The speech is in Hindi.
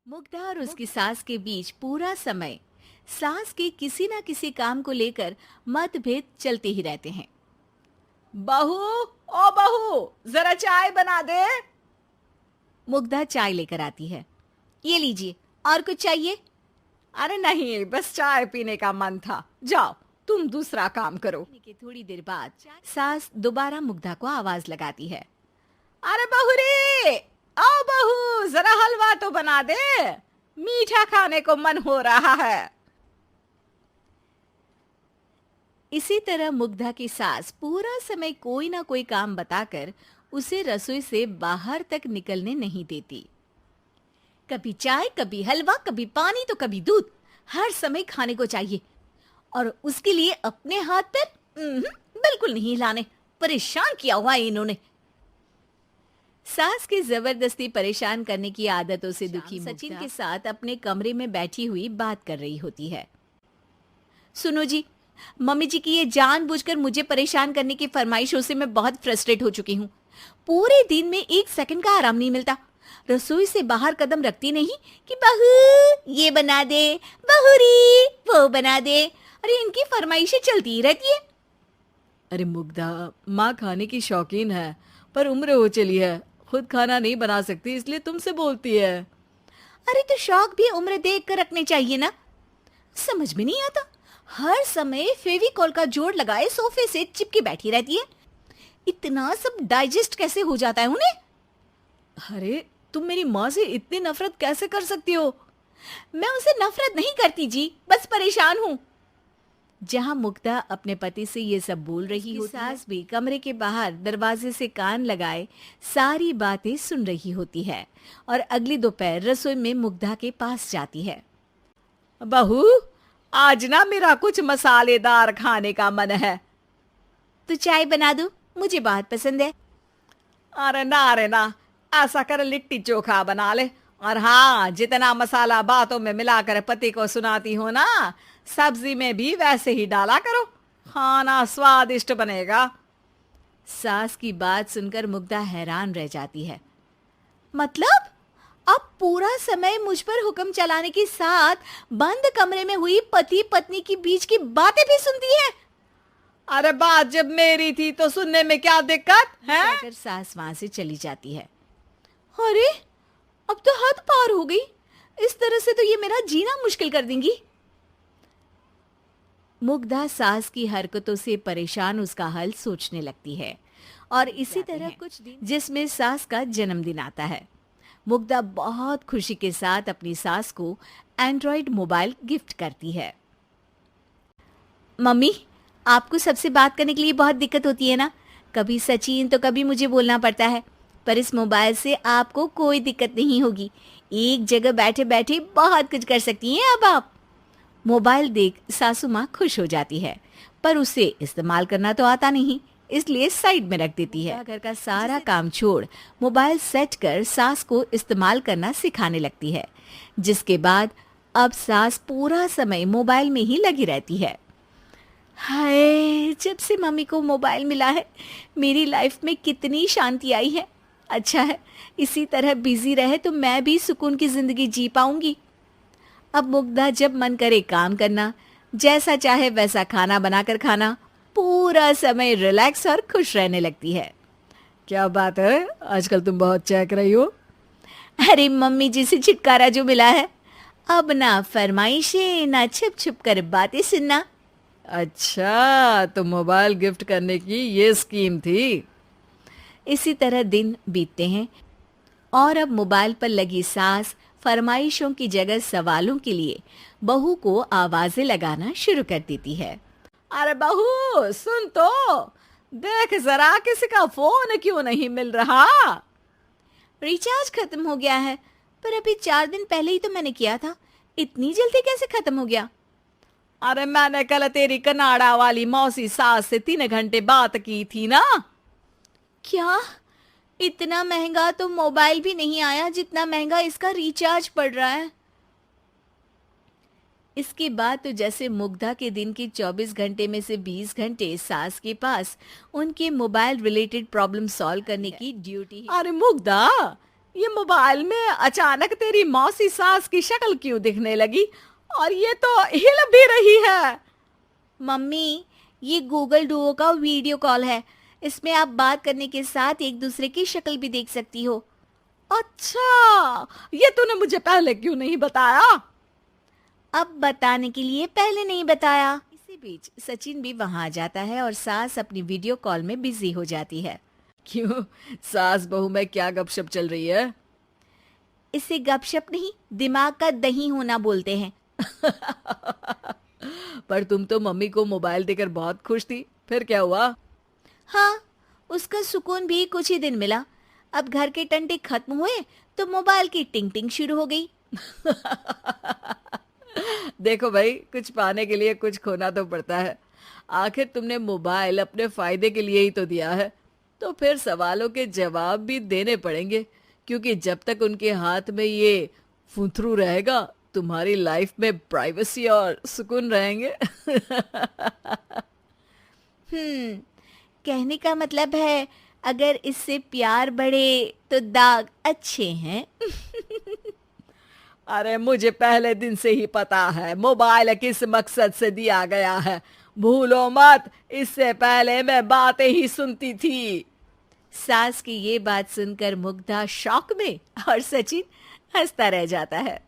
मुग्धा और उसकी सास के बीच पूरा समय सास के किसी ना किसी काम को लेकर मतभेद चलते ही रहते हैं। बहू, ओ बहू, जरा चाय बना दे। मुग्धा चाय लेकर आती है। ये लीजिए, और कुछ चाहिए? अरे नहीं, बस चाय पीने का मन था। जाओ, तुम दूसरा काम करो। के थोड़ी देर बाद सास दोबारा मुग्धा को आवाज लगाती है। अरे बहू रे, आओ बहू, जरा हलवा तो बना दे, मीठा खाने को मन हो रहा है। इसी तरह मुग्धा की सास पूरा समय कोई ना कोई काम बताकर उसे रसोई से बाहर तक निकलने नहीं देती। कभी चाय, कभी हलवा, कभी पानी तो कभी दूध, हर समय खाने को चाहिए और उसके लिए अपने हाथ पैर बिल्कुल नहीं हिलाने। परेशान किया हुआ है इन्होंने। सास की जबरदस्ती परेशान करने की आदतों से दुखी सचिन के साथ अपने कमरे में बैठी हुई बात कर रही होती है। सुनो जी, मम्मी जी की ये जानबूझकर मुझे परेशान करने की फरमाइशों से मैं बहुत फ्रस्ट्रेट हो चुकी हूँ। पूरे दिन में एक सेकंड का आराम नहीं मिलता। रसोई से बाहर कदम रखती नहीं कि बहू ये बना दे, बहुरी वो बना दे। अरे इनकी फरमाइशें चलती ही रहती है। अरे मुग्धा, माँ खाने की शौकीन है, पर उम्र हो चली है, खुद खाना नहीं बना सकती, इसलिए तुमसे बोलती है। अरे तो शौक भी उम्र देख कर रखने चाहिए ना। समझ में नहीं आता, हर समय फेविकॉल का जोड़ लगाए सोफे से चिपके बैठी रहती है। इतना सब डाइजेस्ट कैसे हो जाता है उन्हें? अरे तुम मेरी माँ से इतनी नफरत कैसे कर सकती हो? मैं उनसे नफरत नहीं करती जी, बस परेशान हूँ। जहाँ मुग्धा अपने पति से ये सब बोल रही होती है, सास भी कमरे के बाहर दरवाजे से कान लगाए सारी बातें सुन रही होती है और अगली दोपहर रसोई में मुग्धा के पास जाती है। बहू, आज ना मेरा कुछ मसालेदार खाने का मन है। तो चाय बना दूं? मुझे बहुत पसंद है। अरे ना, ऐसा कर लिट्टी चोखा बना ले। और हाँ, जितना मसाला बातों में मिलाकर पति को सुनाती हो ना, सब्जी में भी वैसे ही डाला करो, खाना स्वादिष्ट बनेगा। सास की बात सुनकर मुग्धा हैरान रह जाती है। मतलब अब पूरा समय मुझ पर हुक्म चलाने के साथ बंद कमरे में हुई पति पत्नी की बीच की बातें भी सुनती है? अरे बात जब मेरी थी तो सुनने में क्या दिक्कत है? कहकर सास वहां से चली जाती है। अरे अब तो हद पार हो गई। इस तरह से तो ये मेरा जीना मुश्किल कर देंगी। मुग्धा सास की हरकतों से परेशान उसका हल सोचने लगती है और इसी तरह कुछ दिन जिसमें सास का जन्मदिन आता है। मुग्धा बहुत खुशी के साथ अपनी सास को एंड्रॉइड मोबाइल गिफ्ट करती है। मम्मी, आपको सबसे बात करने के लिए बहुत दिक्कत होती है ना? कभी सचिन तो कभी मुझे बोलना पड़ता है, पर इस मोबाइल से आपको कोई दिक्कत नहीं होगी। एक जगह बैठे बैठे बहुत कुछ कर सकती हैं अब आप। मोबाइल देख सासू माँ खुश हो जाती है, पर उसे इस्तेमाल करना तो आता नहीं, इसलिए साइड में रख देती है। घर का सारा काम छोड़ मोबाइल सेट कर सास को इस्तेमाल करना सिखाने लगती है, जिसके बाद अब सास पूरा समय मोबाइल में ही लगी रहती है। हाय, जब से मम्मी को मोबाइल मिला है मेरी लाइफ में कितनी शांति आई है। अच्छा है, इसी तरह बिजी रहे तो मैं भी सुकून की जिंदगी जी पाऊंगी। अब मुग्धा जब मन करे काम करना, जैसा चाहे वैसा खाना बनाकर खाना, पूरा समय रिलैक्स और खुश रहने लगती है। क्या बात है, आजकल तुम बहुत चहक रही हो। अरे मम्मी जी से छुटकारा जो मिला है, अब ना फरमाइशें ना छुप छुप कर बातें सुनना। अच्छा, तो मोबाइल गिफ्ट करने की ये स्कीम थी। इसी तरह दिन बीतते हैं और अब मोबाइल पर लगी सास फरमाइशों की जगह सवालों के लिए बहू को आवाजें लगाना शुरू कर देती है। अरे बहू, सुन तो, देख जरा किसी का फोन क्यों नहीं मिल रहा? रिचार्ज खत्म हो गया है, पर अभी 4 दिन पहले ही तो मैंने किया था। इतनी जल्दी कैसे खत्म हो गया? अरे मैंने कल तेरी कनाडा वाली मौसी सास से 3 घंटे बात की थी ना। क्या? इतना महंगा तो मोबाइल भी नहीं आया जितना महंगा इसका रिचार्ज पड़ रहा है। इसके बाद तो जैसे मुग्धा के दिन के 24 घंटे में से 20 घंटे सास के पास उनके मोबाइल रिलेटेड प्रॉब्लम सॉल्व करने की ड्यूटी है। अरे मुग्धा, ये मोबाइल में अचानक तेरी मौसी सास की शक्ल क्यों दिखने लगी? और ये तो हिल भी रही है। मम्मी, ये गूगल डुओ का वीडियो कॉल है। इसमें आप बात करने के साथ एक दूसरे की शक्ल भी देख सकती हो। अच्छा, ये तूने मुझे पहले क्यों नहीं बताया? अब बताने के लिए पहले नहीं बताया। इसी बीच सचिन भी वहां आ जाता है और सास अपनी वीडियो कॉल में बिजी हो जाती है। क्यों, सास बहू में क्या गपशप चल रही है? इसे गपशप नहीं, दिमाग का दही होना बोलते हैं। पर तुम तो मम्मी को मोबाइल देकर बहुत खुश थी, फिर क्या हुआ? हाँ, उसका सुकून भी कुछ ही दिन मिला। अब घर के टंटे खत्म हुए तो मोबाइल की टिंग टिंग शुरू हो गई। देखो भाई, कुछ पाने के लिए कुछ खोना तो पड़ता है। आखिर तुमने मोबाइल अपने फायदे के लिए ही तो दिया है, तो फिर सवालों के जवाब भी देने पड़ेंगे, क्योंकि जब तक उनके हाथ में ये फुंथरू रहेगा, तुम्हारी लाइफ में प्राइवेसी और सुकून रहेंगे। कहने का मतलब है अगर इससे प्यार बढ़े तो दाग अच्छे हैं। अरे मुझे पहले दिन से ही पता है मोबाइल किस मकसद से दिया गया है। भूलो मत, इससे पहले मैं बातें ही सुनती थी। सास की ये बात सुनकर मुग्धा शॉक में और सचिन हंसता रह जाता है।